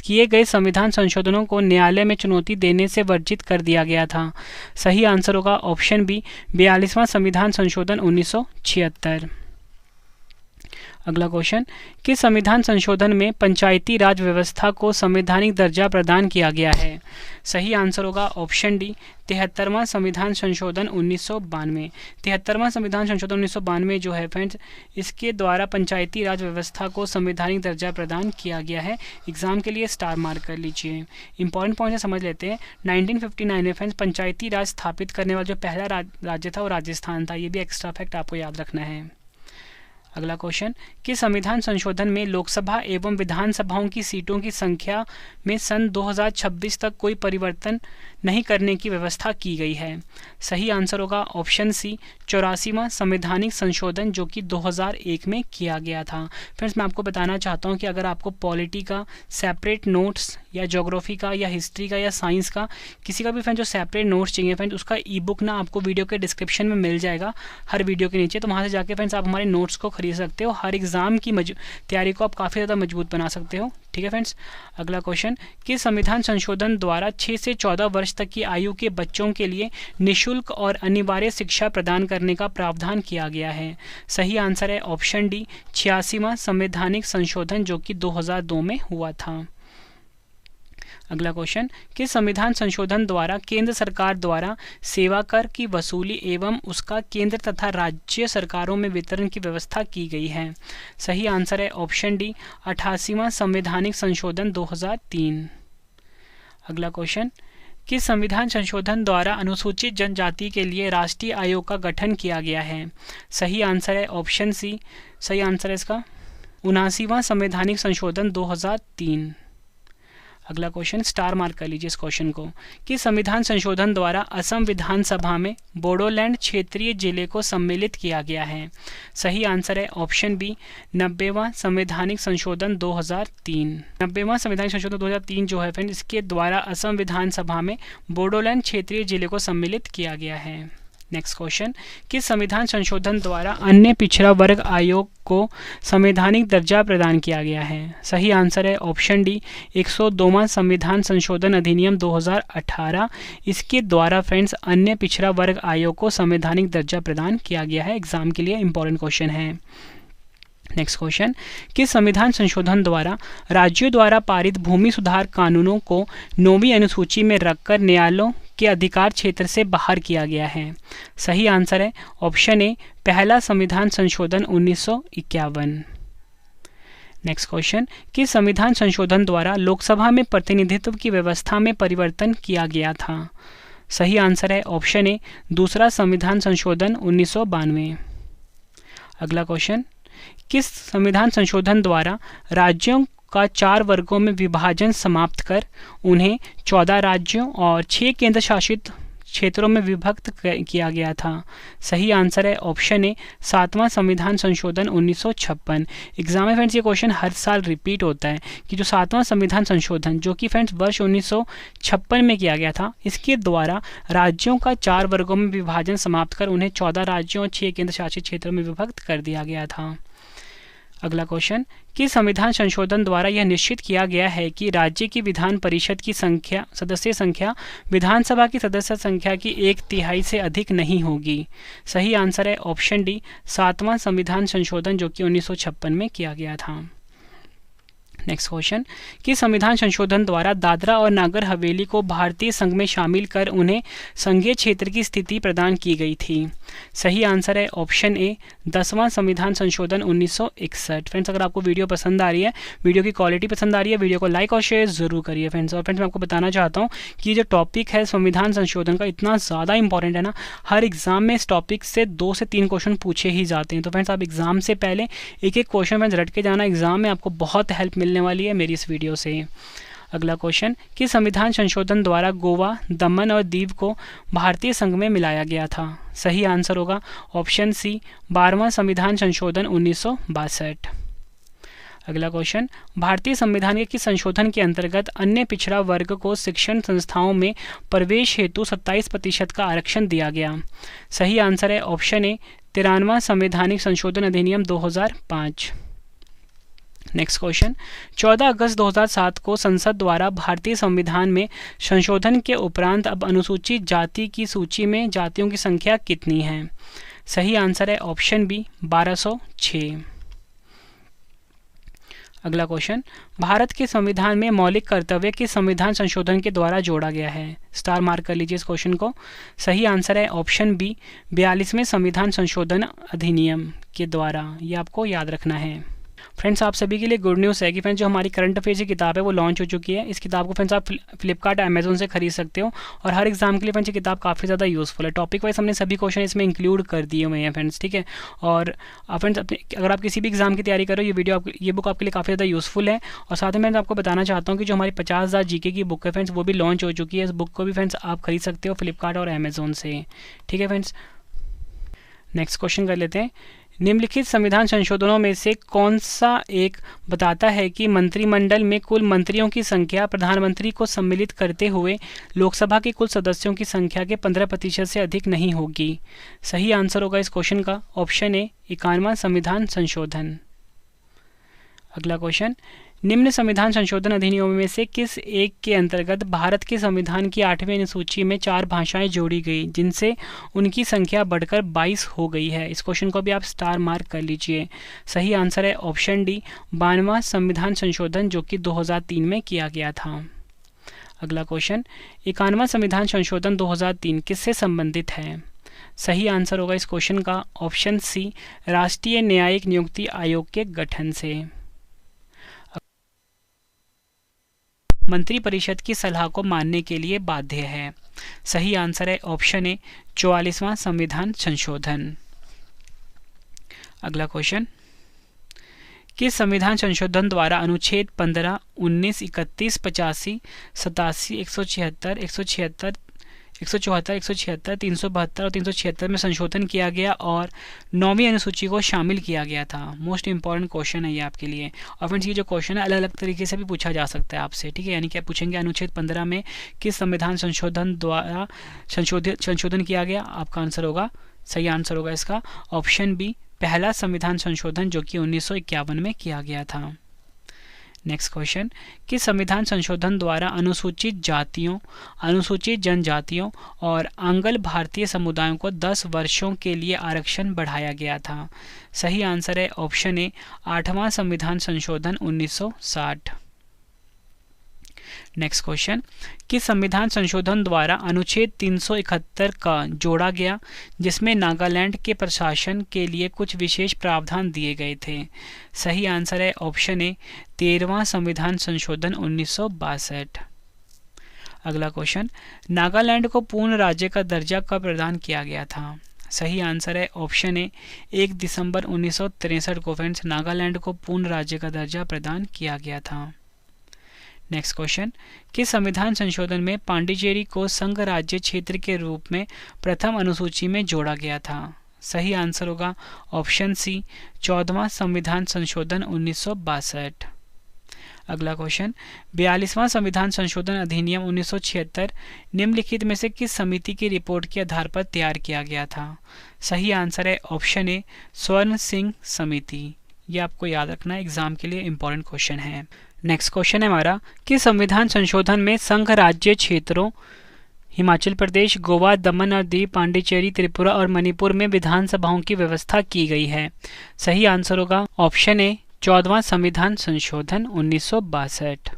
किए गए संविधान संशोधनों को न्यायालय में चुनौती देने से वर्जित कर दिया गया था? सही आंसर होगा ऑप्शन बी, 42वां संविधान संशोधन 1976। अगला क्वेश्चन, किस संविधान संशोधन में पंचायती राज व्यवस्था को संवैधानिक दर्जा प्रदान किया गया है? सही आंसर होगा ऑप्शन डी, 73वां संविधान संशोधन 1992। 73वां संविधान संशोधन 1992 जो है फ्रेंड्स, इसके द्वारा पंचायती राज व्यवस्था को संवैधानिक दर्जा प्रदान किया गया है। एग्जाम के लिए स्टार मार्क कर लीजिए। इंपॉर्टेंट पॉइंट समझ लेते हैं। 1959 में फ्रेंड्स पंचायती राज स्थापित करने वाला जो पहला राज्य था वो राजस्थान था। ये भी एक्स्ट्रा फैक्ट आपको याद रखना है। अगला क्वेश्चन, किस संविधान संशोधन में लोकसभा एवं विधानसभाओं की सीटों की संख्या में सन 2026 तक कोई परिवर्तन नहीं करने की व्यवस्था की गई है? सही आंसर होगा ऑप्शन सी, 84वां संवैधानिक संशोधन जो कि 2001 में किया गया था। फ्रेंड्स मैं आपको बताना चाहता हूं कि अगर आपको पॉलिटी का सेपरेट नोट्स या ज्योग्राफी का या हिस्ट्री का या साइंस का किसी का भी फ्रेंड जो सेपरेट नोट्स चाहिए फ्रेंड्स, उसका ई बुक ना आपको वीडियो के डिस्क्रिप्शन में मिल जाएगा हर वीडियो के नीचे। तो वहाँ से जाके फ्रेंड्स आप हमारे नोट्स को खरीद सकते हो। हर एग्जाम की तैयारी को आप काफ़ी ज़्यादा मजबूत बना सकते हो। ठीक है फ्रेंड्स। अगला क्वेश्चन, किस संविधान संशोधन द्वारा 6 से 14 वर्ष तक की आयु के बच्चों के लिए निःशुल्क और अनिवार्य शिक्षा प्रदान करने का प्रावधान किया गया है? सही आंसर है ऑप्शन डी, 86वां संवैधानिक संशोधन जो कि 2002 में हुआ था। अगला क्वेश्चन, किस संविधान संशोधन द्वारा केंद्र सरकार द्वारा सेवा कर की वसूली एवं उसका केंद्र तथा राज्य सरकारों में वितरण की व्यवस्था की गई है? सही आंसर है ऑप्शन डी, 88वां संवैधानिक संशोधन 2003। अगला क्वेश्चन, किस संविधान संशोधन द्वारा अनुसूचित जनजाति के लिए राष्ट्रीय आयोग का गठन किया गया है? सही आंसर है ऑप्शन सी, सही आंसर है इसका 79वां संवैधानिक संशोधन 2003। अगला क्वेश्चन, स्टार मार्क कर लीजिए इस क्वेश्चन को। कि संविधान संशोधन द्वारा असम विधानसभा में बोडोलैंड क्षेत्रीय जिले को सम्मिलित किया गया है? सही आंसर है ऑप्शन बी, 90वां संवैधानिक संशोधन 2003। 90वां संवैधानिक संशोधन 2003 जो है फ्रेंड, इसके द्वारा असम विधानसभा में बोडोलैंड क्षेत्रीय जिले को सम्मिलित किया गया है। नेक्स्ट क्वेश्चन, किस संविधान संशोधन द्वारा अन्य पिछड़ा वर्ग आयोग को संवैधानिक दर्जा प्रदान किया गया है? सही आंसर है ऑप्शन डी, 102वां संविधान संशोधन अधिनियम 2018। इसके द्वारा फ्रेंड्स अन्य पिछड़ा वर्ग आयोग को संवैधानिक दर्जा प्रदान किया गया है। एग्जाम के लिए इंपॉर्टेंट क्वेश्चन है। नेक्स्ट क्वेश्चन, किस संविधान संशोधन द्वारा राज्यों द्वारा पारित भूमि सुधार कानूनों को 9वीं अनुसूची में रखकर न्यायालयों के अधिकार क्षेत्र से बाहर किया गया है? सही आंसर है ऑप्शन ए, पहला संविधान संशोधन 1951। नेक्स्ट क्वेश्चन, किस संविधान संशोधन द्वारा लोकसभा में प्रतिनिधित्व की व्यवस्था में परिवर्तन किया गया था? सही आंसर है ऑप्शन ए, दूसरा संविधान संशोधन 1992। अगला क्वेश्चन, किस संविधान संशोधन द्वारा राज्यों का 4 वर्गों में विभाजन समाप्त कर उन्हें 14 राज्यों और 6 केंद्र शासित क्षेत्रों में विभक्त किया गया था? सही आंसर है ऑप्शन ए, 7वां संविधान संशोधन 1956। एग्जाम में फ्रेंड्स ये क्वेश्चन हर साल रिपीट होता है कि जो 7वां संविधान संशोधन जो कि फ्रेंड्स वर्ष 1956 में किया गया था, इसके द्वारा राज्यों का 4 वर्गों में विभाजन समाप्त कर उन्हें 14 राज्यों और 6 केंद्र शासित क्षेत्रों में विभक्त कर दिया गया था। अगला क्वेश्चन, किस संविधान संशोधन द्वारा यह निश्चित किया गया है कि राज्य की विधान परिषद की संख्या सदस्य संख्या विधानसभा की सदस्य संख्या की 1/3 से अधिक नहीं होगी? सही आंसर है ऑप्शन डी, 7वां संविधान संशोधन जो कि 1956 में किया गया था। नेक्स्ट क्वेश्चन, कि संविधान संशोधन द्वारा दादरा और नागर हवेली को भारतीय संघ में शामिल कर उन्हें संघीय क्षेत्र की स्थिति प्रदान की गई थी? सही आंसर है ऑप्शन ए, 10वां संविधान संशोधन 1961। फ्रेंड्स, अगर आपको वीडियो पसंद आ रही है, वीडियो की क्वालिटी पसंद आ रही है, वीडियो को लाइक और शेयर जरूर करिए फ्रेंड्स। और फ्रेंड्स, मैं आपको बताना चाहता हूँ कि जो टॉपिक है संविधान संशोधन का इतना ज़्यादा इंपॉर्टेंट है ना, हर एग्जाम में इस टॉपिक से 2 से 3 क्वेश्चन पूछे ही जाते हैं। तो फ्रेंड्स, आप एग्जाम से पहले एक एक क्वेश्चन फ्रेंड्स रट के जाना, एग्जाम में आपको बहुत हेल्प मिलने वाली है मेरी इस वीडियो से। अगला क्वेश्चन, कि संविधान संशोधन द्वारा गोवा, दमन और दीव को भारतीय संघ में मिलाया गया था? सही आंसर होगा ऑप्शन सी, 12वां संविधान संशोधन 1962। अगला क्वेश्चन, भारतीय संविधान के किस संशोधन के अंतर्गत अन्य पिछड़ा वर्ग को शिक्षण संस्थाओं में प्रवेश हेतु 27% का आरक्षण दिया गया? सही आंसर है ऑप्शन ए, 13वां संवैधानिक संशोधन अधिनियम 2005। नेक्स्ट क्वेश्चन, 14 अगस्त 2007 को संसद द्वारा भारतीय संविधान में संशोधन के उपरांत अब अनुसूचित जाति की सूची में जातियों की संख्या कितनी है? सही आंसर है ऑप्शन बी, 1206। अगला क्वेश्चन, भारत के संविधान में मौलिक कर्तव्य किस संविधान संशोधन के द्वारा जोड़ा गया है? स्टार मार्क कर लीजिए इस क्वेश्चन को। सही आंसर है ऑप्शन बी, 42वें संविधान संशोधन अधिनियम के द्वारा। ये आपको याद रखना है। फ्रेंड्स, आप सभी के लिए गुड न्यूज़ है कि फ्रेंड्स जो हमारी करंट अफेयर्स की किताब है वो लॉन्च हो चुकी है। इस किताब को फ्रेंड्स आप फ्लिपकार्ट, अमेजोन से खरीद सकते हो और हर एग्जाम के लिए फ्रेंड्स ये किताब काफ़ी ज़्यादा यूज़फुल है। टॉपिक वाइज हमने सभी क्वेश्चन इसमें इंक्लूड कर दिए हुए हैं फ्रेंड्स, ठीक है। और फ्रेंड्स अगर आप किसी भी एग्जाम की तैयारी करो, ये बुक आपके लिए काफ़ी ज़्यादा यूज़फुल है। और साथ में मैं आपको बताना चाहता हूँ कि जो हमारी 50,000 जीके की बुक है फ्रेंड्स वो भी लॉन्च हो चुकी है। इस बुक को भी फ्रेंड्स आप खरीद सकते हो फ्लिपकार्ट और अमेजोन से, ठीक है फ्रेंड्स। नेक्स्ट क्वेश्चन कर लेते हैं, निम्नलिखित संविधान संशोधनों में से कौन सा एक बताता है कि मंत्रिमंडल में कुल मंत्रियों की संख्या प्रधानमंत्री को सम्मिलित करते हुए लोकसभा के कुल सदस्यों की संख्या के 15% से अधिक नहीं होगी? सही आंसर होगा इस क्वेश्चन का ऑप्शन ए, 51वां संविधान संशोधन। अगला क्वेश्चन, निम्न संविधान संशोधन अधिनियम में से किस एक के अंतर्गत भारत के संविधान की 8वीं अनुसूची में 4 भाषाएं जोड़ी गई जिनसे उनकी संख्या बढ़कर 22 हो गई है? इस क्वेश्चन को भी आप स्टार मार्क कर लीजिए। सही आंसर है ऑप्शन डी, 52वां संविधान संशोधन जो कि 2003 में किया गया था। अगला क्वेश्चन, 51वां संविधान संशोधन 2003 किससे संबंधित है? सही आंसर होगा इस क्वेश्चन का ऑप्शन सी, राष्ट्रीय न्यायिक नियुक्ति आयोग के गठन से। मंत्रिपरिषद की सलाह को मानने के लिए बाध्य है? सही आंसर है ऑप्शन ए, 44वां संविधान संशोधन। अगला क्वेश्चन, किस संविधान संशोधन द्वारा अनुच्छेद 15, 19, 31, 85, 87, 176, 174, 176, 372 और 376 में संशोधन किया गया और 9वीं अनुसूची को शामिल किया गया था? मोस्ट इंपॉर्टेंट क्वेश्चन है ये आपके लिए। और फ्रेंड्स ये जो क्वेश्चन है अलग अलग तरीके से भी पूछा जा सकता है आपसे, ठीक है। यानी कि आप पूछेंगे अनुच्छेद 15 में किस संविधान संशोधन द्वारा संशोधन किया गया? आपका आंसर होगा, सही आंसर होगा इसका ऑप्शन बी, पहला संविधान संशोधन जो कि 1951 में किया गया था। नेक्स्ट क्वेश्चन, किस संविधान संशोधन द्वारा अनुसूचित जातियों, अनुसूचित जनजातियों और आंगल भारतीय समुदायों को 10 वर्षों के लिए आरक्षण बढ़ाया गया था? सही आंसर है ऑप्शन ए, 8वां संविधान संशोधन 1960। नेक्स्ट क्वेश्चन, किस संविधान संशोधन द्वारा अनुच्छेद 371 का जोड़ा गया जिसमें नागालैंड के प्रशासन के लिए कुछ विशेष प्रावधान दिए गए थे? सही आंसर है ऑप्शन ए, 13वां संविधान संशोधन 1962। अगला क्वेश्चन, नागालैंड को पूर्ण राज्य का दर्जा कब प्रदान किया गया था? सही आंसर है ऑप्शन ए, 1 दिसंबर 1963 को फ्रेंड्स नागालैंड को पूर्ण राज्य का दर्जा प्रदान किया गया था। नेक्स्ट क्वेश्चन, किस संविधान संशोधन में पांडिचेरी को संघ राज्य क्षेत्र के रूप में प्रथम अनुसूची में जोड़ा गया था? सही आंसर होगा ऑप्शन सी, 14वां संविधान संशोधन 1962। अगला क्वेश्चन, 42वां संविधान संशोधन अधिनियम 1976 निम्नलिखित में से किस समिति की रिपोर्ट के आधार पर तैयार किया गया था? सही आंसर है ऑप्शन ए, स्वर्ण सिंह समिति। ये आपको याद रखना, एग्जाम के लिए इंपॉर्टेंट क्वेश्चन है। नेक्स्ट क्वेश्चन है हमारा कि संविधान संशोधन में संघ राज्य क्षेत्रों हिमाचल प्रदेश, गोवा, दमन और दीव, पांडिचेरी, त्रिपुरा और मणिपुर में विधानसभाओं की व्यवस्था की गई है। सही आंसर होगा ऑप्शन ए 14वां संविधान संशोधन 1962।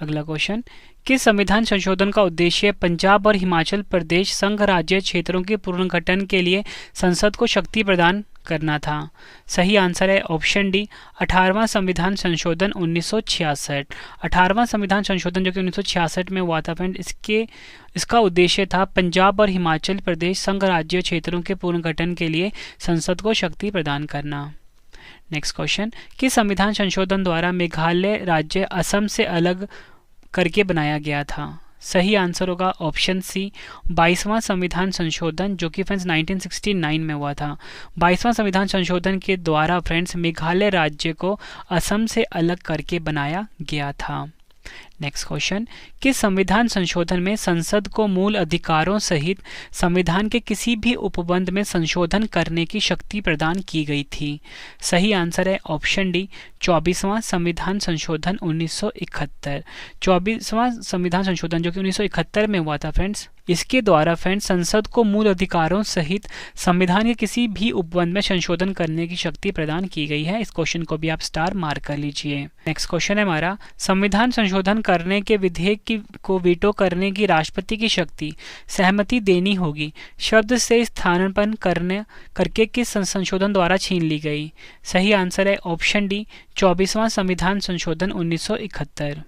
अगला क्वेश्चन, किस संविधान संशोधन का उद्देश्य पंजाब और हिमाचल प्रदेश संघ राज्य क्षेत्रों के पुनर्गठन के लिए संसद को शक्ति प्रदान करना था? सही आंसर है ऑप्शन डी 18वां संविधान संशोधन 1966। 18वां संविधान संशोधन जो कि 1966 में हुआ था फ्रेंड, इसका उद्देश्य था पंजाब और हिमाचल प्रदेश संघ राज्य क्षेत्रों के पुनर्गठन के लिए संसद को शक्ति प्रदान करना। नेक्स्ट क्वेश्चन, किस संविधान संशोधन द्वारा मेघालय राज्य असम से अलग करके बनाया गया था? सही आंसर होगा ऑप्शन सी 22वां संविधान संशोधन जो कि फ्रेंड्स 1969 में हुआ था। 22वां संविधान संशोधन के द्वारा फ्रेंड्स मेघालय राज्य को असम से अलग करके बनाया गया था। नेक्स्ट क्वेश्चन, किस संविधान संशोधन में संसद को मूल अधिकारों सहित संविधान के किसी भी उपबंध में संशोधन करने की शक्ति प्रदान की गई थी? सही आंसर है ऑप्शन डी 24वां संविधान संशोधन 1971। 24वां संविधान संशोधन जो कि 1971 में हुआ था फ्रेंड्स, इसके द्वारा फ्रेंड्स संसद को मूल अधिकारों सहित संविधान के किसी भी उपबंध में संशोधन करने की शक्ति प्रदान की गई है। इस क्वेश्चन को भी आप स्टार मार्क कर लीजिए। नेक्स्ट क्वेश्चन है हमारा, संविधान संशोधन करने के विधेयक को वीटो करने की राष्ट्रपति की शक्ति सहमति देनी होगी शब्द से स्थानापन्न करके किस संशोधन द्वारा छीन ली गई? सही आंसर है ऑप्शन डी 24वां संविधान संशोधन 1971।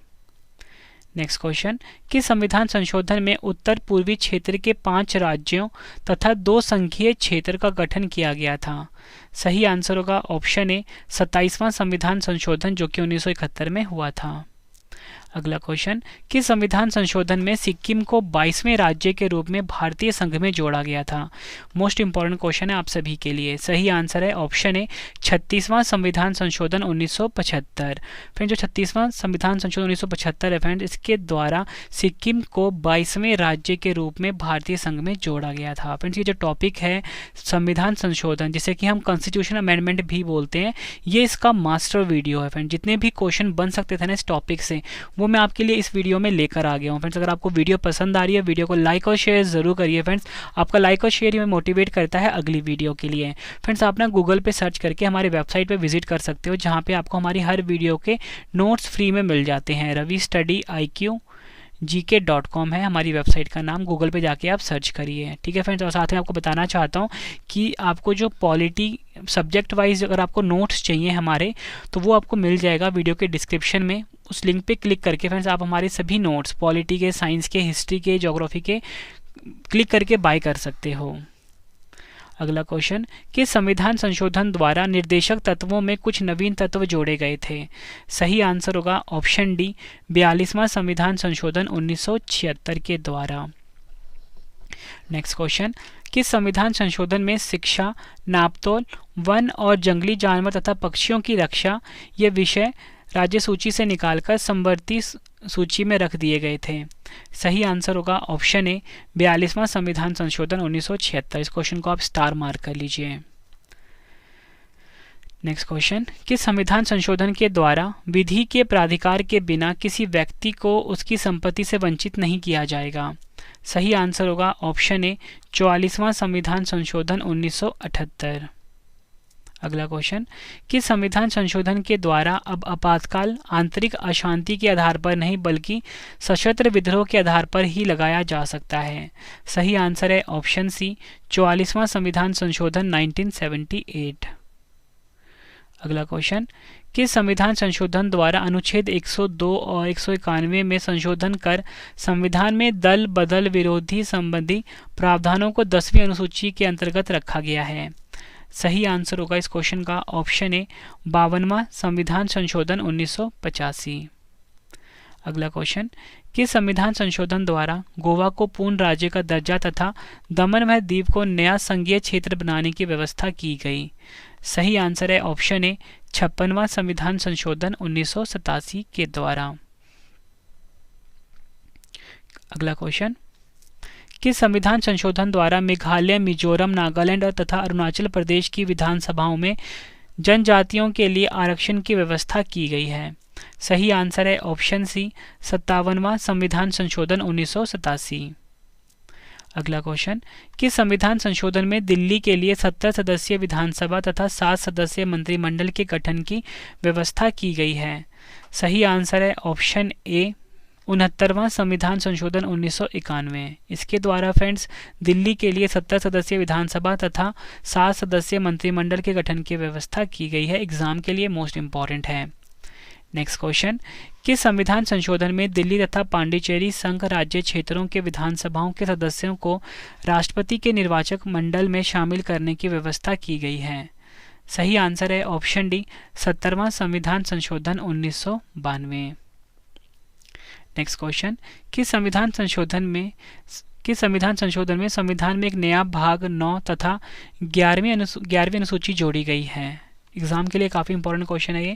नेक्स्ट क्वेश्चन, किस संविधान संशोधन में उत्तर पूर्वी क्षेत्र के 5 राज्यों तथा 2 संघीय क्षेत्र का गठन किया गया था? सही आंसर होगा ऑप्शन ए 27वां संविधान संशोधन जो कि 1971 में हुआ था। अगला क्वेश्चन, किस संविधान संशोधन में सिक्किम को 22वें राज्य के रूप में भारतीय संघ में जोड़ा गया था? मोस्ट इंपॉर्टेंट क्वेश्चन है आप सभी के लिए। सही आंसर है ऑप्शन ए 36वां संविधान संशोधन 1975। फ्रेंड जो 36वां संविधान संशोधन 1975 है फ्रेंड, इसके द्वारा सिक्किम को 22वें राज्य के रूप में भारतीय संघ में जोड़ा गया था। फ्रेंड्स ये जो टॉपिक है संविधान संशोधन जिसे कि हम कॉन्स्टिट्यूशन अमेंडमेंट भी बोलते हैं, ये इसका मास्टर वीडियो है फ्रेंड। जितने भी क्वेश्चन बन सकते थे ना इस टॉपिक से वो मैं आपके लिए इस वीडियो में लेकर आ गया हूँ फ्रेंड्स। अगर आपको वीडियो पसंद आ रही है वीडियो को लाइक और शेयर जरूर करिए फ्रेंड्स। आपका लाइक और शेयर हमें मोटिवेट करता है अगली वीडियो के लिए। फ्रेंड्स आप ना गूगल पे सर्च करके हमारी वेबसाइट पे विजिट कर सकते हो जहाँ पे आपको हमारी हर वीडियो के नोट्स फ्री में मिल जाते हैं। ravistudy.iq.gk.com है हमारी वेबसाइट का नाम, गूगल पे जाके आप सर्च करिए। ठीक है फ्रेंड्स, और साथ में आपको बताना चाहता हूँ कि आपको जो पॉलिटी सब्जेक्ट वाइज अगर आपको नोट्स चाहिए हमारे, तो वो आपको मिल जाएगा वीडियो के डिस्क्रिप्शन में। उस लिंक पे क्लिक करके फ्रेंड्स आप हमारे सभी नोट्स पॉलिटी के, साइंस के, हिस्ट्री के, ज्योग्राफी के क्लिक करके बाय कर सकते हो। अगला क्वेश्चन, किस संविधान संशोधन द्वारा निर्देशक तत्वों में कुछ नवीन तत्व जोड़े गए थे? सही आंसर होगा ऑप्शन डी 42वां संविधान संशोधन 1976 के द्वारा। नेक्स्ट क्वेश्चन, किस संविधान संशोधन में शिक्षा, नापतोल, वन और जंगली जानवर तथा पक्षियों की रक्षा ये विषय राज्य सूची से निकालकर समवर्ती सूची में रख दिए गए थे? सही आंसर होगा ऑप्शन ए 42वां संविधान संशोधन 1976। इस क्वेश्चन को आप स्टार मार्क कर लीजिए। नेक्स्ट क्वेश्चन, किस संविधान संशोधन के द्वारा विधि के प्राधिकार के बिना किसी व्यक्ति को उसकी संपत्ति से वंचित नहीं किया जाएगा? सही आंसर होगा ऑप्शन ए 44वां संविधान संशोधन 1978। अगला क्वेश्चन, किस संविधान संशोधन के द्वारा अब आपातकाल आंतरिक अशांति के आधार पर नहीं बल्कि सशस्त्र विद्रोह के आधार पर ही लगाया जा सकता है? सही आंसर है ऑप्शन सी 44वां संविधान संशोधन 1978। अगला क्वेश्चन, किस संविधान संशोधन द्वारा अनुच्छेद 102 और 191 में संशोधन कर संविधान में दल बदल विरोधी संबंधी प्रावधानों को 10वीं अनुसूची के अंतर्गत रखा गया है? सही आंसर होगा इस क्वेश्चन का ऑप्शन ए 52वां संविधान संशोधन 1985। अगला क्वेश्चन, किस संविधान संशोधन द्वारा गोवा को पूर्ण राज्य का दर्जा तथा दमन व दीव को नया संघीय क्षेत्र बनाने की व्यवस्था की गई? सही आंसर है ऑप्शन ए 56वां संविधान संशोधन 1987 के द्वारा। अगला क्वेश्चन, किस संविधान संशोधन द्वारा मेघालय, मिजोरम, नागालैंड तथा अरुणाचल प्रदेश की विधानसभाओं में जनजातियों के लिए आरक्षण की व्यवस्था की गई है? सही आंसर है ऑप्शन सी 57वां संविधान संशोधन 1987। अगला क्वेश्चन, किस संविधान संशोधन में दिल्ली के लिए 17 सदस्यीय विधानसभा तथा 7 सदस्यीय मंत्रिमंडल के गठन की व्यवस्था की गई है? सही आंसर है ऑप्शन ए 69वां संविधान संशोधन 1991। इसके द्वारा फ्रेंड्स दिल्ली के लिए 17 सदस्यीय विधानसभा तथा 7 सदस्यीय मंत्रिमंडल के गठन की व्यवस्था की गई है। एग्जाम के लिए मोस्ट इंपॉर्टेंट है। नेक्स्ट क्वेश्चन, किस संविधान संशोधन में दिल्ली तथा पांडिचेरी संघ राज्य क्षेत्रों के विधानसभाओं के सदस्यों को राष्ट्रपति के निर्वाचक मंडल में शामिल करने की व्यवस्था की गई है? सही आंसर है ऑप्शन डी 70वां संविधान संशोधन 1992। नेक्स्ट क्वेश्चन, किस संविधान संशोधन में संविधान में एक नया भाग 9 तथा 11वीं अनुसूची जोड़ी गई है? एग्जाम के लिए काफ़ी इंपॉर्टेंट क्वेश्चन है ये।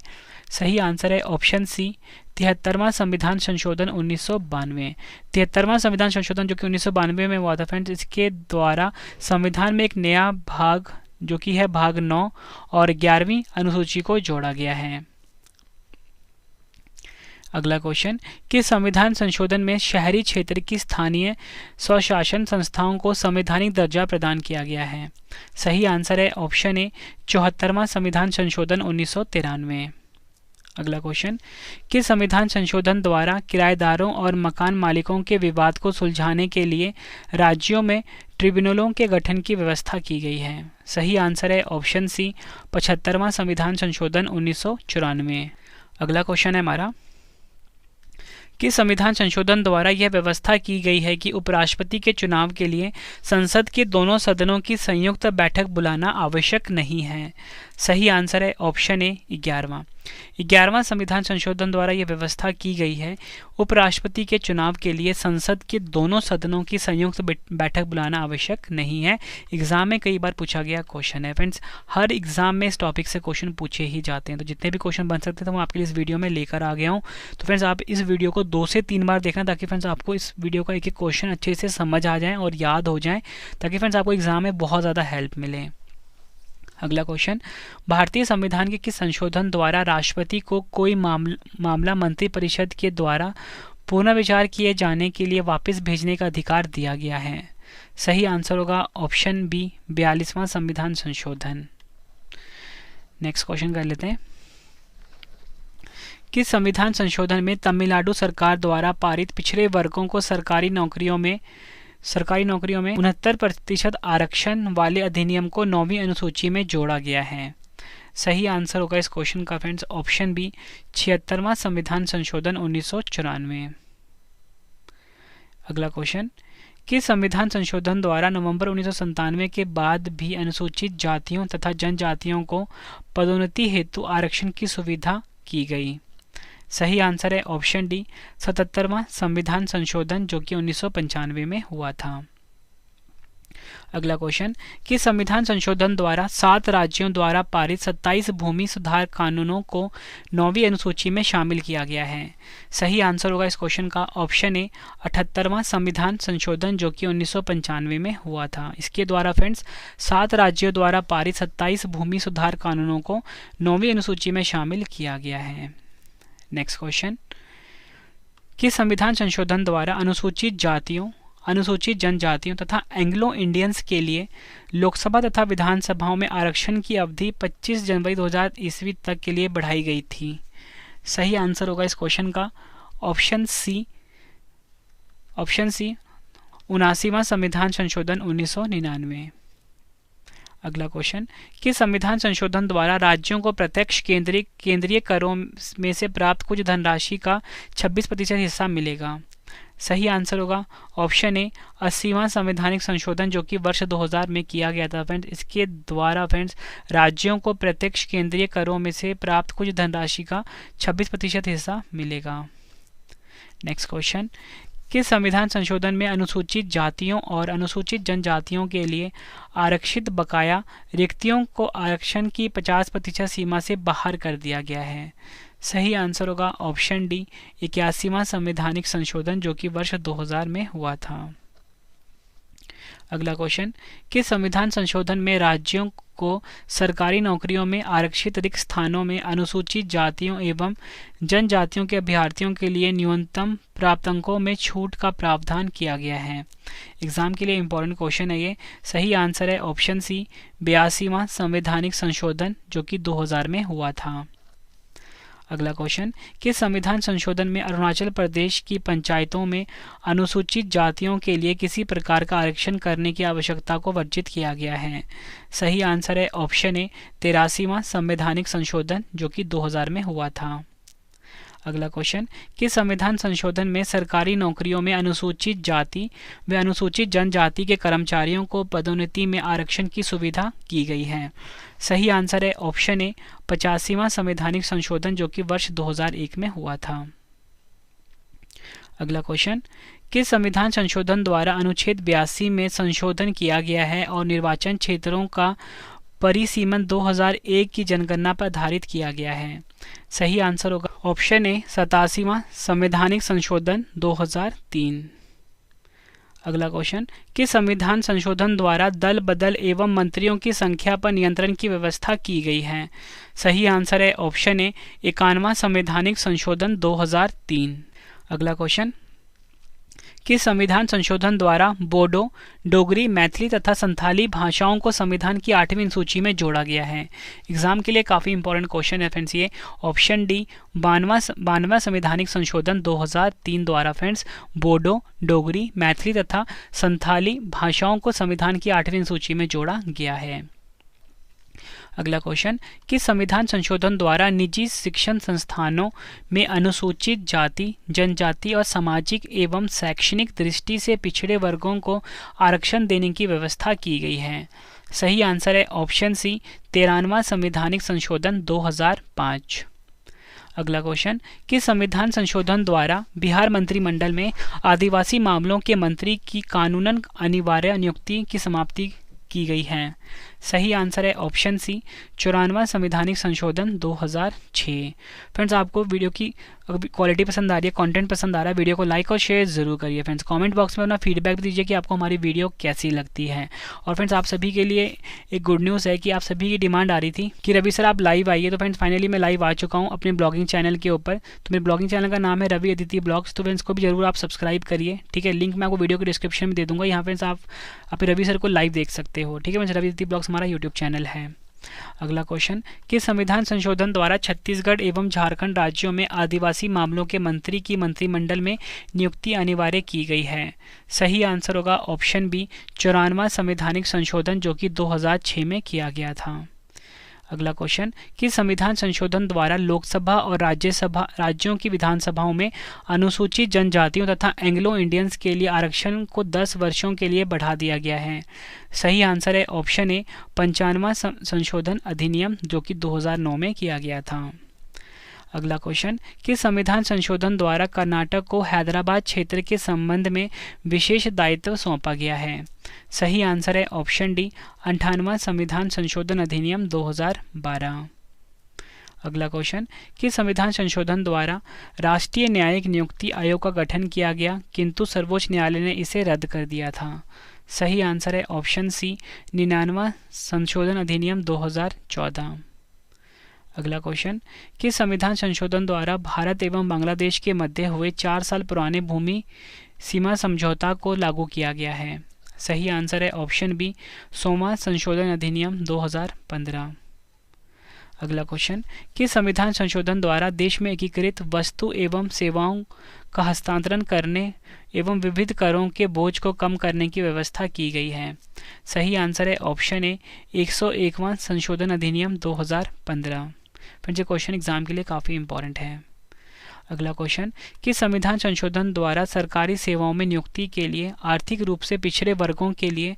सही आंसर है ऑप्शन सी 73वां संविधान संशोधन 1992। 73वां संविधान संशोधन जो कि 1992 में हुआ था फ्रेंड्स, इसके द्वारा संविधान में एक नया भाग जो कि है भाग 9 और 11वीं अनुसूची को जोड़ा गया है। अगला क्वेश्चन, किस संविधान संशोधन में शहरी क्षेत्र की स्थानीय स्वशासन संस्थाओं को संवैधानिक दर्जा प्रदान किया गया है? सही आंसर है ऑप्शन ए 74वां संविधान संशोधन 1993। अगला क्वेश्चन, किस संविधान संशोधन द्वारा किराएदारों और मकान मालिकों के विवाद को सुलझाने के लिए राज्यों में ट्रिब्यूनलों के गठन की व्यवस्था की गई है? सही आंसर है ऑप्शन सी 75वां संविधान संशोधन 1994। अगला क्वेश्चन है हमारा, किस संविधान संशोधन द्वारा यह व्यवस्था की गई है कि उपराष्ट्रपति के चुनाव के लिए संसद के दोनों सदनों की संयुक्त बैठक बुलाना आवश्यक नहीं है? सही आंसर है ऑप्शन ए 11वां संविधान संशोधन द्वारा यह व्यवस्था की गई है उपराष्ट्रपति के चुनाव के लिए संसद के दोनों सदनों की संयुक्त बैठक बुलाना आवश्यक नहीं है। एग्जाम में कई बार पूछा गया क्वेश्चन है फ्रेंड्स, हर एग्जाम में इस टॉपिक से क्वेश्चन पूछे ही जाते हैं, तो जितने भी क्वेश्चन बन सकते थे वो आपके लिए इस वीडियो में लेकर आ गया हूँ। तो फ्रेंड्स आप इस वीडियो को 2 से 3 बार देखना ताकि फ्रेंड्स आपको इस वीडियो का एक एक क्वेश्चन अच्छे से समझ आ जाए और याद हो जाए, ताकि फ्रेंड्स आपको एग्जाम में बहुत ज़्यादा हेल्प मिले। अगला क्वेश्चन, भारतीय संविधान के किस संशोधन द्वारा राष्ट्रपति को कोई मामला मंत्रिपरिषद के द्वारा पुनर्विचार किए जाने के लिए वापस भेजने का अधिकार दिया गया है? सही आंसर होगा ऑप्शन बी 42वां संविधान संशोधन। नेक्स्ट क्वेश्चन कर लेते हैं, किस संविधान संशोधन में तमिलनाडु सरकार द्वारा पारित पिछड़े वर्गों को सरकारी नौकरियों में 69% आरक्षण वाले अधिनियम को 9वीं अनुसूची में जोड़ा गया है? सही आंसर होगा इस क्वेश्चन का फ्रेंड्स ऑप्शन बी 76वां संविधान संशोधन 1994। अगला क्वेश्चन, किस संविधान संशोधन द्वारा नवंबर 1997 के बाद भी अनुसूचित जातियों तथा जनजातियों को पदोन्नति हेतु आरक्षण की सुविधा की गई? सही आंसर है ऑप्शन डी 77वां संविधान संशोधन जो कि 1995 में हुआ था। अगला क्वेश्चन, किस संविधान संशोधन द्वारा 7 राज्यों द्वारा पारित 27 भूमि सुधार कानूनों को 9वीं अनुसूची में शामिल किया गया है? सही आंसर होगा इस क्वेश्चन का ऑप्शन ए 78वां संविधान संशोधन जो कि 1995 में हुआ था। इसके द्वारा फ्रेंड्स 7 राज्यों द्वारा पारित 27 भूमि सुधार कानूनों को 9वीं अनुसूची में शामिल किया गया है। नेक्स्ट क्वेश्चन, किस संविधान संशोधन द्वारा अनुसूचित जातियों, अनुसूचित जनजातियों तथा एंग्लो इंडियंस के लिए लोकसभा तथा विधानसभाओं में आरक्षण की अवधि 25 जनवरी 2000 ईस्वी तक के लिए बढ़ाई गई थी? सही आंसर होगा इस क्वेश्चन का ऑप्शन सी 79वां संविधान संशोधन 1999। अगला क्वेश्चन, किस संविधान संशोधन द्वारा राज्यों को प्रत्यक्ष केंद्रीय करों में से प्राप्त कुछ धनराशि का 26% हिस्सा मिलेगा? सही आंसर होगा ऑप्शन ए 80वां संवैधानिक संशोधन जो कि वर्ष 2000 में किया गया था फ्रेंड्स। इसके द्वारा फ्रेंड्स राज्यों को प्रत्यक्ष केंद्रीय करों में से प्राप्त कुछ धनराशि का 26% हिस्सा मिलेगा। नेक्स्ट क्वेश्चन, किस संविधान संशोधन में अनुसूचित जातियों और अनुसूचित जनजातियों के लिए आरक्षित बकाया रिक्तियों को आरक्षण की 50% सीमा से बाहर कर दिया गया है? सही आंसर होगा ऑप्शन डी 81वां संवैधानिक संशोधन जो कि वर्ष 2000 में हुआ था। अगला क्वेश्चन, किस संविधान संशोधन में राज्यों को सरकारी नौकरियों में आरक्षित रिक्त स्थानों में अनुसूचित जातियों एवं जनजातियों के अभ्यर्थियों के लिए न्यूनतम प्राप्तांकों में छूट का प्रावधान किया गया है? एग्जाम के लिए इंपॉर्टेंट क्वेश्चन है ये। सही आंसर है ऑप्शन सी, 82वां संवैधानिक संशोधन जो कि 2000 में हुआ था। अगला क्वेश्चन, किस संविधान संशोधन में अरुणाचल प्रदेश की पंचायतों में अनुसूचित जातियों के लिए किसी प्रकार का आरक्षण करने की आवश्यकता को वर्जित किया गया है? सही आंसर है ऑप्शन ए, 83वां संवैधानिक संशोधन जो कि 2000 में हुआ था। अगला क्वेश्चन, किस संविधान संशोधन में सरकारी नौकरियों में अनुसूचित जाति व अनुसूचित जनजाति के कर्मचारियों को पदोन्नति में आरक्षण की सुविधा की गई है? सही आंसर है ऑप्शन ए, 85वां संवैधानिक संशोधन जो कि वर्ष 2001 में हुआ था। अगला क्वेश्चन, किस संविधान संशोधन द्वारा अनुच्छेद 82 में संशोधन किया गया है और निर्वाचन क्षेत्रों का परिसीमन 2001 की जनगणना पर आधारित किया गया है? सही आंसर होगा ऑप्शन ए, 87वां संवैधानिक संशोधन 2003। अगला क्वेश्चन, किस संविधान संशोधन द्वारा दल बदल एवं मंत्रियों की संख्या पर नियंत्रण की व्यवस्था की गई है? सही आंसर है ऑप्शन ए, 51वां संवैधानिक संशोधन 2003। अगला क्वेश्चन, किस संविधान संशोधन द्वारा बोडो, डोगरी, मैथिली तथा संथाली भाषाओं को संविधान की 8वीं सूची में जोड़ा गया है? एग्जाम के लिए काफ़ी इंपॉर्टेंट क्वेश्चन है फ्रेंड्स ये। ऑप्शन डी, 92वां संवैधानिक संशोधन 2003 द्वारा फ्रेंड्स बोडो, डोगरी, मैथिली तथा संथाली भाषाओं को संविधान की 8वीं सूची में जोड़ा गया है। अगला क्वेश्चन, किस संविधान संशोधन द्वारा निजी शिक्षण संस्थानों में अनुसूचित जाति, जनजाति और सामाजिक एवं शैक्षणिक दृष्टि से पिछड़े वर्गों को आरक्षण देने की व्यवस्था की गई है? सही आंसर है ऑप्शन सी, 13वां संवैधानिक संशोधन 2005। अगला क्वेश्चन, किस संविधान संशोधन द्वारा बिहार मंत्रिमंडल में आदिवासी मामलों के मंत्री की कानूनन अनिवार्य नियुक्ति की समाप्ति की गई है? सही आंसर है ऑप्शन सी, 94वां संवैधानिक संशोधन 2006। फ्रेंड्स, आपको वीडियो की क्वालिटी पसंद आ रही है, कंटेंट पसंद आ रहा है, वीडियो को लाइक और शेयर जरूर करिए फ्रेंड्स। कमेंट बॉक्स में अपना फीडबैक दीजिए कि आपको हमारी वीडियो कैसी लगती है। और फ्रेंड्स, आप सभी के लिए एक गुड न्यूज़ है कि आप सभी की डिमांड आ रही थी कि रवि सर आप लाइव आइए। तो फ्रेंड्स, फाइनली मैं लाइव आ चुका हूँ अपने ब्लॉगिंग चैनल के ऊपर। तो मेरे ब्लॉगिंग चैनल का नाम है रवि अदिति ब्लॉग्स। तो फ्रेंड्स को भी जरूर आप सब्सक्राइब करिए, ठीक है। लिंक मैं आपको वीडियो के डिस्क्रिप्शन में दे दूँगा। यहाँ फ्रेंड्स आप रवि सर को लाइव देख सकते हो, ठीक है। फ्रेंड्स, रवि अदिति ब्लॉग्स हमारा यूट्यूब चैनल है। अगला क्वेश्चन, किस संविधान संशोधन द्वारा छत्तीसगढ़ एवं झारखंड राज्यों में आदिवासी मामलों के मंत्री की मंत्रिमंडल में नियुक्ति अनिवार्य की गई है? सही आंसर होगा ऑप्शन बी, 94वां संवैधानिक संशोधन जो कि 2006 में किया गया था। अगला क्वेश्चन, किस संविधान संशोधन द्वारा लोकसभा और राज्यों की विधानसभाओं में अनुसूचित जनजातियों तथा एंग्लो इंडियंस के लिए आरक्षण को 10 वर्षों के लिए बढ़ा दिया गया है? सही आंसर है ऑप्शन ए, 95वां संशोधन अधिनियम जो कि 2009 में किया गया था। अगला क्वेश्चन, किस संविधान संशोधन द्वारा कर्नाटक को हैदराबाद क्षेत्र के संबंध में विशेष दायित्व सौंपा गया है? सही आंसर है ऑप्शन डी, 58वां संविधान संशोधन अधिनियम 2012। अगला क्वेश्चन, किस संविधान संशोधन द्वारा राष्ट्रीय न्यायिक नियुक्ति आयोग का गठन किया गया किंतु सर्वोच्च न्यायालय ने इसे रद्द कर दिया था? सही आंसर है ऑप्शन सी, 99वां संशोधन अधिनियम 2014। अगला क्वेश्चन, किस संविधान संशोधन द्वारा भारत एवं बांग्लादेश के मध्य हुए 4 साल पुराने भूमि सीमा समझौता को लागू किया गया है? सही आंसर है ऑप्शन बी, 100वां संशोधन अधिनियम 2015। अगला क्वेश्चन, किस संविधान संशोधन द्वारा देश में एकीकृत वस्तु एवं सेवाओं का हस्तांतरण करने एवं विविध करों के बोझ को कम करने की व्यवस्था की गई है? सही आंसर है ऑप्शन ए, 101वां संशोधन अधिनियम 2015। फिर ये क्वेश्चन एग्जाम के लिए काफ़ी इंपॉर्टेंट है। अगला क्वेश्चन, किस संविधान संशोधन द्वारा सरकारी सेवाओं में नियुक्ति के लिए आर्थिक रूप से पिछड़े वर्गों के लिए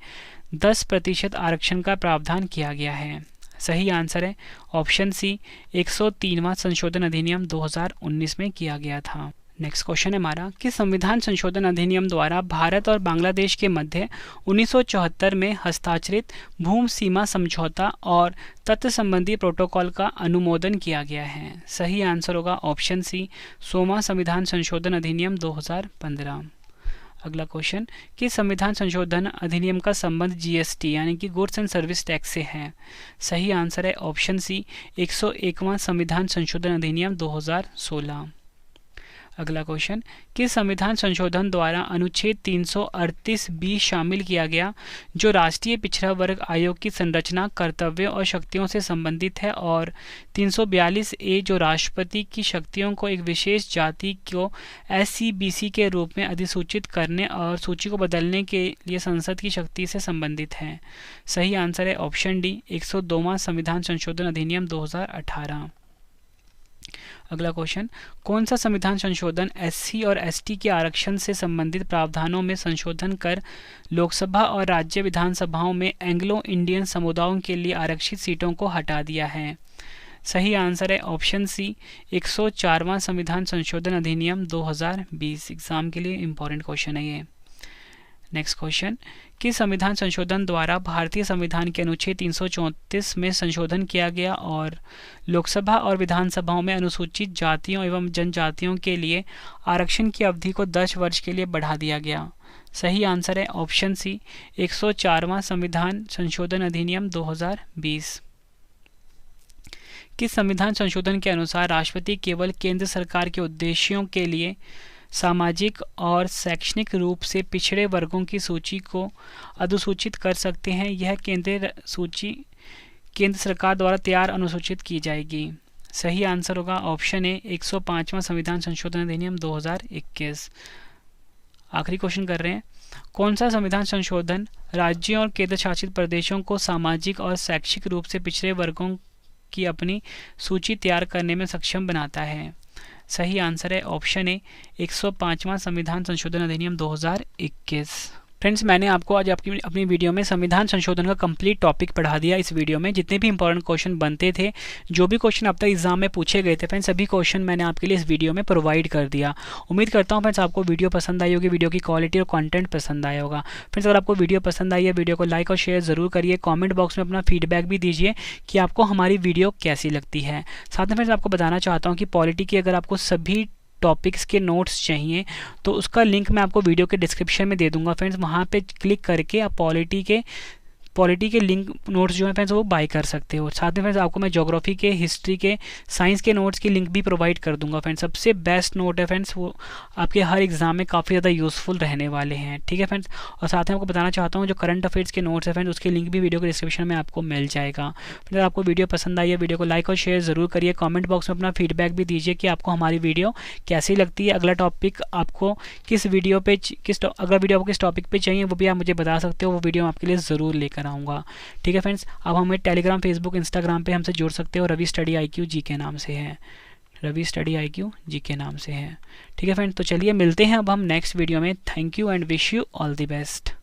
10% आरक्षण का प्रावधान किया गया है? सही आंसर है ऑप्शन सी, 103वां संशोधन अधिनियम 2019 में किया गया था। नेक्स्ट क्वेश्चन है हमारा, किस संविधान संशोधन अधिनियम द्वारा भारत और बांग्लादेश के मध्य 1974 में हस्ताक्षरित भूमि सीमा समझौता और तत्व संबंधी प्रोटोकॉल का अनुमोदन किया गया है? सही आंसर होगा ऑप्शन सी, 100वां संविधान संशोधन अधिनियम 2015। अगला क्वेश्चन, किस संविधान संशोधन अधिनियम का संबंध जीएसटी यानी कि गुड्स एंड सर्विस टैक्स से है? सही आंसर है ऑप्शन सी, 101वां संविधान संशोधन अधिनियम 2016। अगला क्वेश्चन, किस संविधान संशोधन द्वारा अनुच्छेद 338 शामिल किया गया जो राष्ट्रीय पिछड़ा वर्ग आयोग की संरचना, कर्तव्यों और शक्तियों से संबंधित है, और 342 जो राष्ट्रपति की शक्तियों को एक विशेष जाति को SC/BC के रूप में अधिसूचित करने और सूची को बदलने के लिए संसद की शक्ति से संबंधित है? सही आंसर है ऑप्शन डी, 102वां संविधान संशोधन अधिनियम 2018। अगला क्वेश्चन, कौन सा संविधान संशोधन SC और ST के आरक्षण से संबंधित प्रावधानों में संशोधन कर लोकसभा और राज्य विधानसभाओं में एंग्लो इंडियन समुदायों के लिए आरक्षित सीटों को हटा दिया है? सही आंसर है ऑप्शन सी, 104वां संविधान संशोधन अधिनियम 2020। एग्जाम के लिए इंपॉर्टेंट क्वेश्चन है ये। नेक्स्ट क्वेश्चन, किस संविधान संशोधन द्वारा भारतीय संविधान के अनुच्छेद 334 में संशोधन किया गया और लोकसभा और विधानसभाओं में अनुसूचित जातियों एवं जनजातियों के लिए आरक्षण की अवधि को 10 वर्ष के लिए बढ़ा दिया गया? सही आंसर है ऑप्शन सी, 104वां संविधान संशोधन अधिनियम 2020। किस संविधान संशोधन के अनुसार राष्ट्रपति केवल केंद्र सरकार के उद्देश्यों के लिए सामाजिक और शैक्षणिक रूप से पिछड़े वर्गों की सूची को अधिसूचित कर सकते हैं? यह केंद्रीय सूची केंद्र सरकार द्वारा तैयार अनुसूचित की जाएगी। सही आंसर होगा ऑप्शन ए, 105वां संविधान संशोधन अधिनियम 2021। आखिरी क्वेश्चन कर रहे हैं, कौन सा संविधान संशोधन राज्यों और केंद्र शासित प्रदेशों को सामाजिक और शैक्षिक रूप से पिछड़े वर्गों की अपनी सूची तैयार करने में सक्षम बनाता है? सही आंसर है ऑप्शन ए, 105वां संविधान संशोधन अधिनियम 2021। फ्रेंड्स, मैंने आपको आज अपनी वीडियो में संविधान संशोधन का कंप्लीट टॉपिक पढ़ा दिया। इस वीडियो में जितने भी इंपॉर्टेंट क्वेश्चन बनते थे, जो भी क्वेश्चन अब तक एग्जाम में पूछे गए थे फ्रेंड्स, सभी क्वेश्चन मैंने आपके लिए इस वीडियो में प्रोवाइड कर दिया। उम्मीद करता हूँ फ्रेंड्स आपको वीडियो पसंद आई होगी, वीडियो की क्वालिटी और कंटेंट पसंद आया होगा। फ्रेंड्स, अगर आपको वीडियो पसंद आई है, वीडियो को लाइक और शेयर जरूर करिए। कॉमेंट बॉक्स में अपना फीडबैक भी दीजिए कि आपको हमारी वीडियो कैसी लगती है। साथ में फ्रेंड्स आपको बताना चाहता हूँ कि पॉलिटी की अगर आपको सभी टॉपिक्स के नोट्स चाहिए तो उसका लिंक मैं आपको वीडियो के डिस्क्रिप्शन में दे दूंगा फ्रेंड्स। वहाँ पे क्लिक करके आप पॉलिटी के लिंक नोट्स जो है फ्रेंड्स वो बाय कर सकते हो। साथ में फ्रेंड्स आपको मैं ज्योग्राफी के, हिस्ट्री के, साइंस के नोट्स की लिंक भी प्रोवाइड कर दूंगा फ्रेंड्स। सबसे बेस्ट नोट है फ्रेंड्स, वो आपके हर एग्जाम में काफ़ी ज़्यादा यूजफुल रहने वाले हैं। ठीक है फ्रेंड्स, और साथ में आपको बताना चाहता हूँ जो करंट अफेयर्स के नोट्स है फ्रेंड्स, उसकी लिंक भी वीडियो के डिस्क्रिप्शन में आपको मिल जाएगा। फ्रेंड्स, आपको वीडियो पसंद आई है, वीडियो को लाइक और शेयर ज़रूर करिए। कॉमेंट बॉक्स में अपना फीडबैक भी दीजिए कि आपको हमारी वीडियो कैसी लगती है। अगला टॉपिक आपको किस वीडियो पे अगला वीडियो आपको किस टॉपिक पे चाहिए वो भी आप मुझे बता सकते हो, वो वीडियो मैं आपके लिए ज़रूर लेकर आऊँगा। ठीक है फ्रेंड्स, अब हमें टेलीग्राम, फेसबुक, इंस्टाग्राम पे हमसे जुड़ सकते हो। रवि स्टडी IQ जी के नाम से है, रवि स्टडी IQ जी के नाम से है। ठीक है फ्रेंड्स, तो चलिए मिलते हैं अब हम नेक्स्ट वीडियो में। Thank you and wish you all the best.